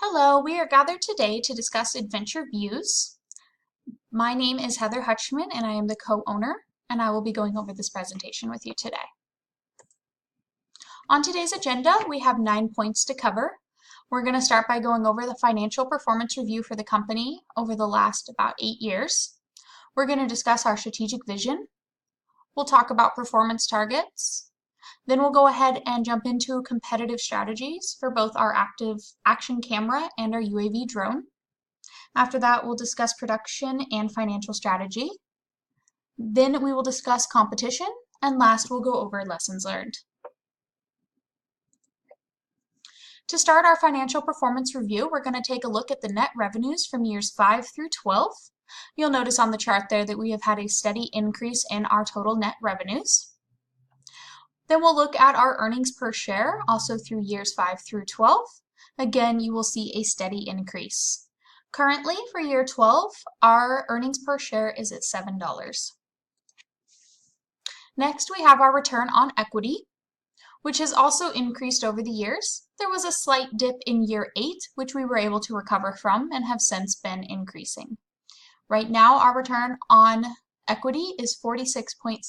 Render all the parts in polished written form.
Hello, we are gathered today to discuss adventure views. My name is Heather Hutchman and I am the co-owner, and I will be going over this presentation with you today. On today's agenda, we have 9 points to cover. We're going to start by going over the financial performance review for the company over the last about 8 years. We're going to discuss our strategic vision. We'll talk about performance targets. Then we'll go ahead and jump into competitive strategies for both our active action camera and our UAV drone. After that, we'll discuss production and financial strategy. Then we will discuss competition, and last we'll go over lessons learned. To start our financial performance review, we're going to take a look at the net revenues from years 5 through 12. You'll notice on the chart there that we have had a steady increase in our total net revenues. Then we'll look at our earnings per share, also through years 5 through 12. Again, you will see a steady increase. Currently, for year 12, our earnings per share is at $7. Next, we have our return on equity, which has also increased over the years. There was a slight dip in year 8, which we were able to recover from and have since been increasing. Right now, our return on equity is 46.7%.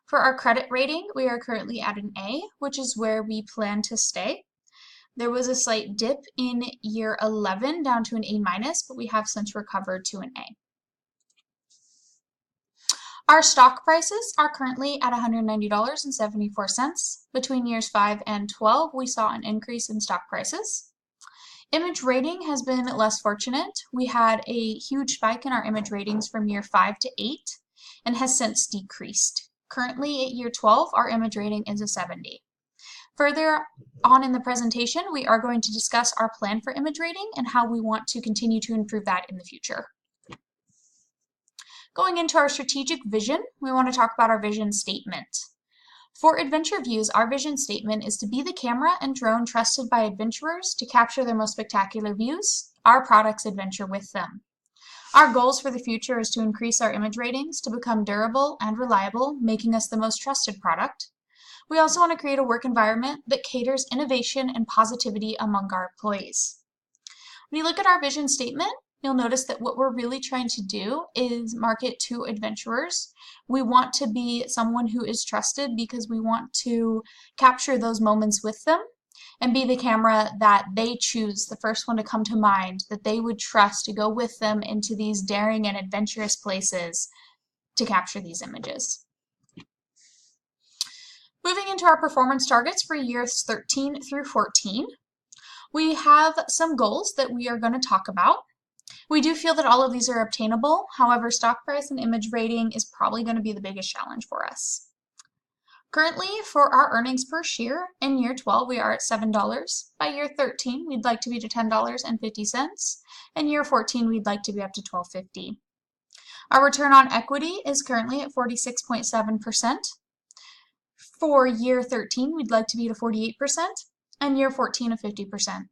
For our credit rating, we are currently at an A, which is where we plan to stay. There was a slight dip in year 11 down to an A-, but we have since recovered to an A. Our stock prices are currently at $190.74. Between years 5 and 12, we saw an increase in stock prices. Image rating has been less fortunate. We had a huge spike in our image ratings from year 5 to 8 and has since decreased. Currently at year 12, our image rating is a 70. Further on in the presentation, we are going to discuss our plan for image rating and how we want to continue to improve that in the future. Going into our strategic vision, we want to talk about our vision statement. For adventure views, our vision statement is to be the camera and drone trusted by adventurers to capture their most spectacular views. Our products adventure with them. Our goals for the future is to increase our image ratings to become durable and reliable, making us the most trusted product. We also want to create a work environment that caters innovation and positivity among our employees. When you look at our vision statement, you'll notice that what we're really trying to do is market to adventurers. We want to be someone who is trusted because we want to capture those moments with them and be the camera that they choose, the first one to come to mind, that they would trust to go with them into these daring and adventurous places to capture these images. Moving into our performance targets for years 13 through 14, we have some goals that we are going to talk about. We do feel that all of these are obtainable. However, stock price and image rating is probably going to be the biggest challenge for us. Currently, for our earnings per share, in year 12, we are at $7. By year 13, we'd like to be to $10.50. And year 14, we'd like to be up to $12.50. Our return on equity is currently at 46.7%. For year 13, we'd like to be to 48%, and year 14 to 50%.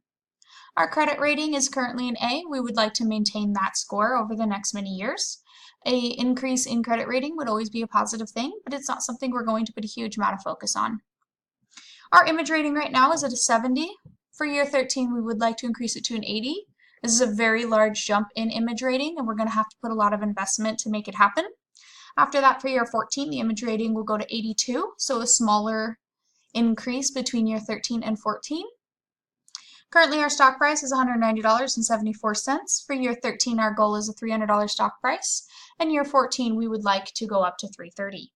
Our credit rating is currently an A. We would like to maintain that score over the next many years. An increase in credit rating would always be a positive thing, but it's not something we're going to put a huge amount of focus on. Our image rating right now is at a 70. For year 13, we would like to increase it to an 80. This is a very large jump in image rating, and we're going to have to put a lot of investment to make it happen. After that, for year 14, the image rating will go to 82, so a smaller increase between year 13 and 14. Currently, our stock price is $190.74. For year 13, our goal is a $300 stock price, and year 14, we would like to go up to $330.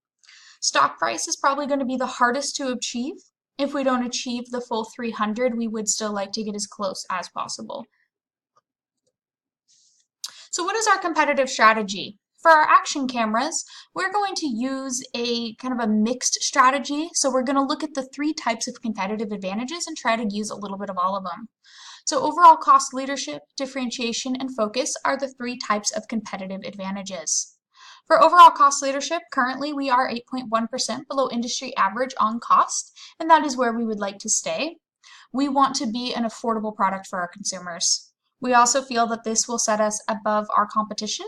Stock price is probably going to be the hardest to achieve. If we don't achieve the full $300, we would still like to get as close as possible. So what is our competitive strategy? For our action cameras, we're going to use a kind of a mixed strategy. So we're going to look at the 3 types of competitive advantages and try to use a little bit of all of them. So overall cost leadership, differentiation, and focus are the 3 types of competitive advantages. For overall cost leadership, currently we are 8.1% below industry average on cost, and that is where we would like to stay. We want to be an affordable product for our consumers. We also feel that this will set us above our competition,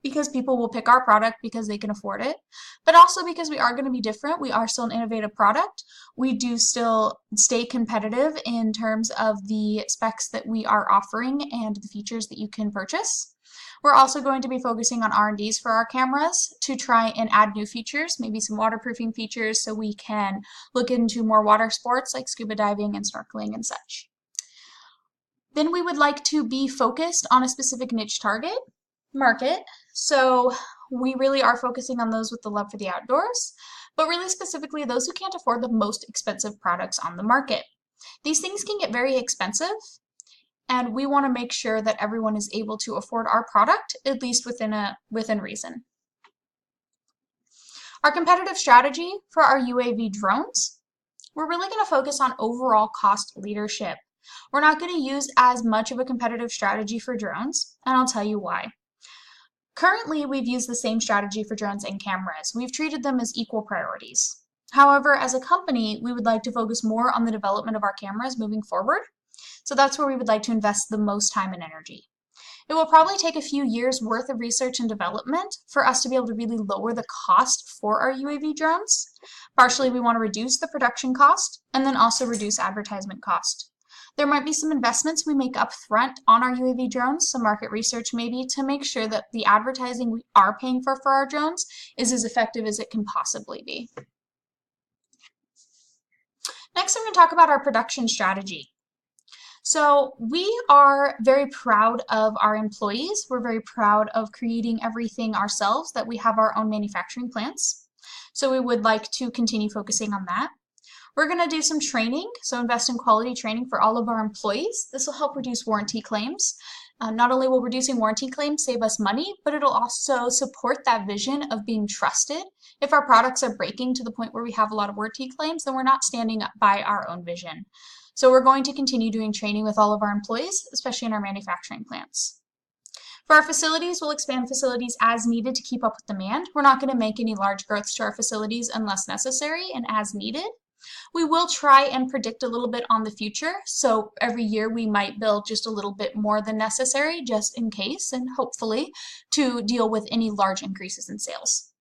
because people will pick our product because they can afford it, but also because we are going to be different. We are still an innovative product. We do still stay competitive in terms of the specs that we are offering and the features that you can purchase. We're also going to be focusing on R&Ds for our cameras to try and add new features, maybe some waterproofing features so we can look into more water sports like scuba diving and snorkeling and such. Then we would like to be focused on a specific niche target market. So we really are focusing on those with the love for the outdoors, but really specifically those who can't afford the most expensive products on the market. These things can get very expensive, and we want to make sure that everyone is able to afford our product, at least within reason. Our competitive strategy for our UAV drones, we're really going to focus on overall cost leadership. We're not going to use as much of a competitive strategy for drones, and I'll tell you why. Currently, we've used the same strategy for drones and cameras. We've treated them as equal priorities. However, as a company, we would like to focus more on the development of our cameras moving forward. So that's where we would like to invest the most time and energy. It will probably take a few years worth of research and development for us to be able to really lower the cost for our UAV drones. Partially, we want to reduce the production cost and then also reduce advertisement cost. There might be some investments we make up front on our UAV drones, some market research maybe, to make sure that the advertising we are paying for our drones is as effective as it can possibly be. Next, I'm going to talk about our production strategy. So we are very proud of our employees. We're very proud of creating everything ourselves, that we have our own manufacturing plants. So we would like to continue focusing on that. We're going to do some training, so invest in quality training for all of our employees. This will help reduce warranty claims. Not only will reducing warranty claims save us money, but it'll also support that vision of being trusted. If our products are breaking to the point where we have a lot of warranty claims, then we're not standing up by our own vision. So we're going to continue doing training with all of our employees, especially in our manufacturing plants. For our facilities, we'll expand facilities as needed to keep up with demand. We're not going to make any large growths to our facilities unless necessary and as needed. We will try and predict a little bit on the future, so every year we might build just a little bit more than necessary just in case, and hopefully to deal with any large increases in sales.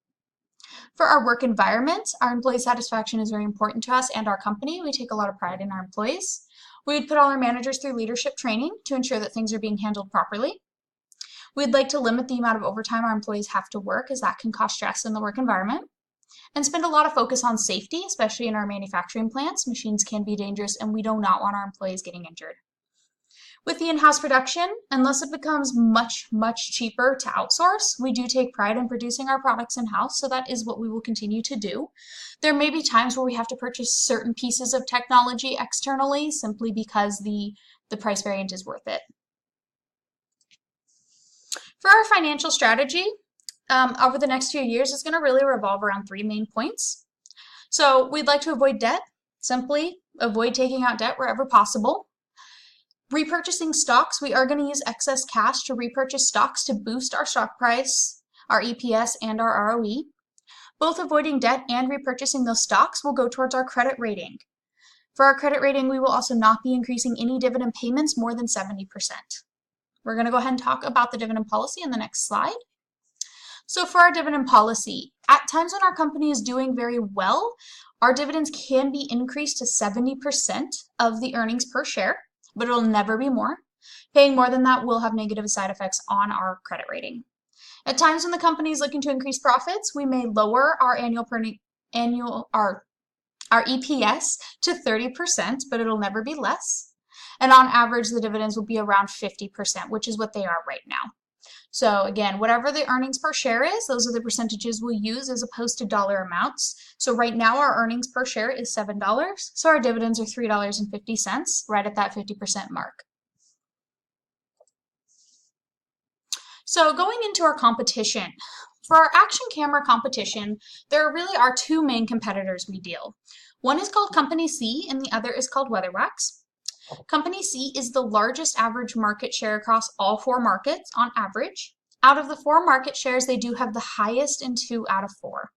For our work environment, our employee satisfaction is very important to us and our company. We take a lot of pride in our employees. We'd put all our managers through leadership training to ensure that things are being handled properly. We'd like to limit the amount of overtime our employees have to work, as that can cause stress in the work environment. And spend a lot of focus on safety, especially in our manufacturing plants. Machines can be dangerous, and we do not want our employees getting injured. With the in-house production, unless it becomes much, much cheaper to outsource, we do take pride in producing our products in-house, so that is what we will continue to do. There may be times where we have to purchase certain pieces of technology externally, simply because the price variant is worth it. For our financial strategy, over the next few years is going to really revolve around 3 main points. So we'd like to avoid debt, simply avoid taking out debt wherever possible. Repurchasing stocks, we are going to use excess cash to repurchase stocks to boost our stock price, our EPS, and our ROE. Both avoiding debt and repurchasing those stocks will go towards our credit rating. For our credit rating, we will also not be increasing any dividend payments more than 70%. We're going to go ahead and talk about the dividend policy in the next slide. So for our dividend policy, at times when our company is doing very well, our dividends can be increased to 70% of the earnings per share, but it'll never be more. Paying more than that will have negative side effects on our credit rating. At times when the company is looking to increase profits, we may lower our our EPS to 30%, but it'll never be less. And on average, the dividends will be around 50%, which is what they are right now. So again, whatever the earnings per share is, those are the percentages we'll use as opposed to dollar amounts. So right now our earnings per share is $7, so our dividends are $3.50, right at that 50% mark. So going into our competition, for our action camera competition, there really are 2 main competitors we deal. One is called Company C and the other is called WeatherWax. Company C is the largest average market share across all 4 markets on average. Out of the 4 market shares, they do have the highest in 2 out of 4.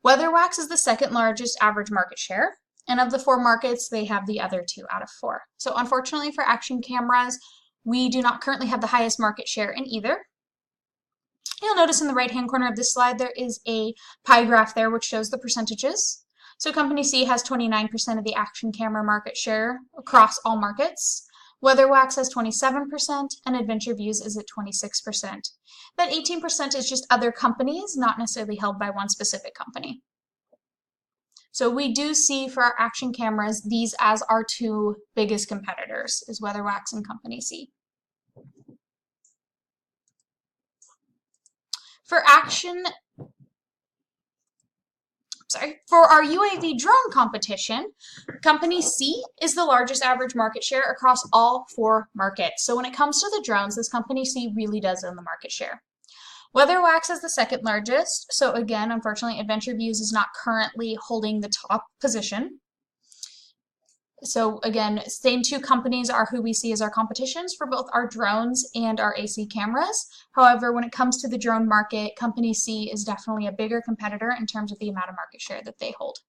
WeatherWax is the second largest average market share, and of the 4 markets, they have the other 2 out of 4. So unfortunately for action cameras, we do not currently have the highest market share in either. You'll notice in the right-hand corner of this slide there is a pie graph there which shows the percentages. So Company C has 29% of the action camera market share across all markets. WeatherWax has 27% and Adventure Views is at 26%. That 18% is just other companies, not necessarily held by one specific company. So we do see for our action cameras these as our two biggest competitors, is WeatherWax and Company C. For our UAV drone competition, Company C is the largest average market share across all 4 markets. So when it comes to the drones, this Company C really does own the market share. WeatherWax is the second largest. So again, unfortunately, Adventure Views is not currently holding the top position. So again, same 2 companies are who we see as our competitions for both our drones and our AC cameras. However, when it comes to the drone market, Company C is definitely a bigger competitor in terms of the amount of market share that they hold.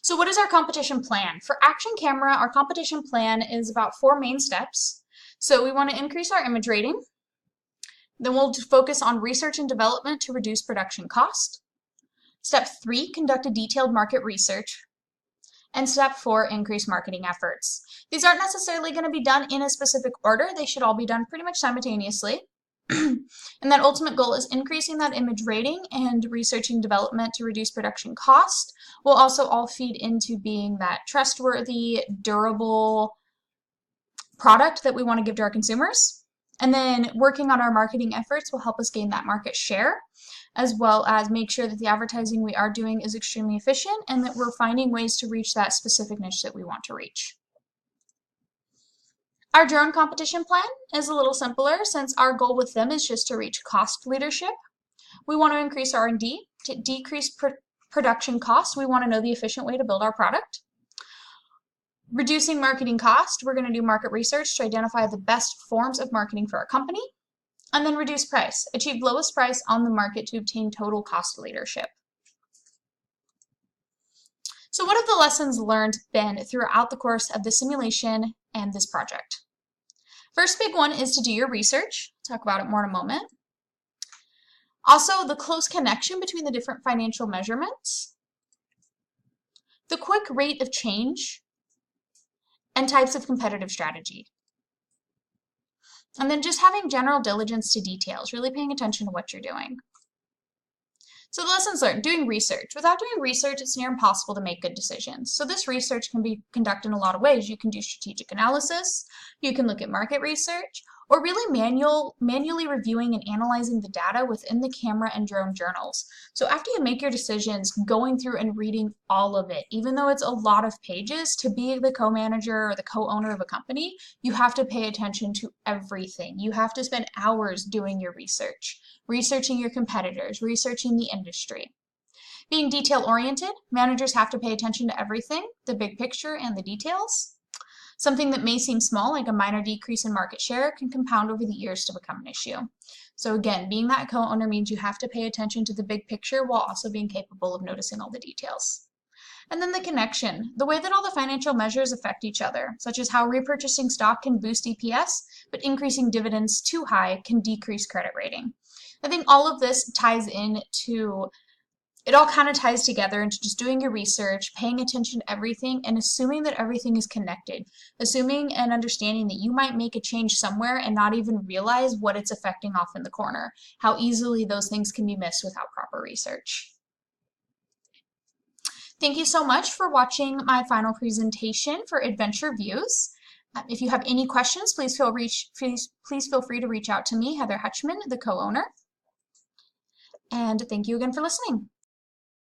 So what is our competition plan? For action camera, our competition plan is about 4 main steps. So we want to increase our image rating. Then we'll focus on research and development to reduce production cost. Step 3, conduct a detailed market research. And step 4, increase marketing efforts. These aren't necessarily going to be done in a specific order. They should all be done pretty much simultaneously. And that ultimate goal is increasing that image rating and researching development to reduce production cost will also all feed into being that trustworthy, durable product that we want to give to our consumers. And then working on our marketing efforts will help us gain that market share, as well as make sure that the advertising we are doing is extremely efficient and that we're finding ways to reach that specific niche that we want to reach. Our drone competition plan is a little simpler since our goal with them is just to reach cost leadership. We want to increase R&D to decrease production costs. We want to know the efficient way to build our product. Reducing marketing cost, we're going to do market research to identify the best forms of marketing for our company. And then reduce price, achieve lowest price on the market to obtain total cost leadership. So what have the lessons learned been throughout the course of the simulation and this project? First big one is to do your research. I'll talk about it more in a moment. Also, the close connection between the different financial measurements, the quick rate of change, and types of competitive strategy. And then just having general diligence to details, really paying attention to what you're doing. So the lessons learned, doing research. Without doing research, it's near impossible to make good decisions. So this research can be conducted in a lot of ways. You can do strategic analysis, you can look at market research, or really manually reviewing and analyzing the data within the camera and drone journals. So after you make your decisions, going through and reading all of it, even though it's a lot of pages, to be the co-manager or the co-owner of a company, you have to pay attention to everything. You have to spend hours doing your research, researching your competitors, researching the industry. Being detail-oriented, managers have to pay attention to everything, the big picture and the details. Something that may seem small, like a minor decrease in market share, can compound over the years to become an issue. So again, being that co-owner means you have to pay attention to the big picture while also being capable of noticing all the details. And then the connection, the way that all the financial measures affect each other, such as how repurchasing stock can boost EPS, but increasing dividends too high can decrease credit rating. I think all of this ties into it all kind of ties together into just doing your research, paying attention to everything, and assuming that everything is connected. Assuming and understanding that you might make a change somewhere and not even realize what it's affecting off in the corner. How easily those things can be missed without proper research. Thank you so much for watching my final presentation for Adventure Views. If you have any questions, please feel free to reach out to me, Heather Hutchman, the co-owner. And thank you again for listening.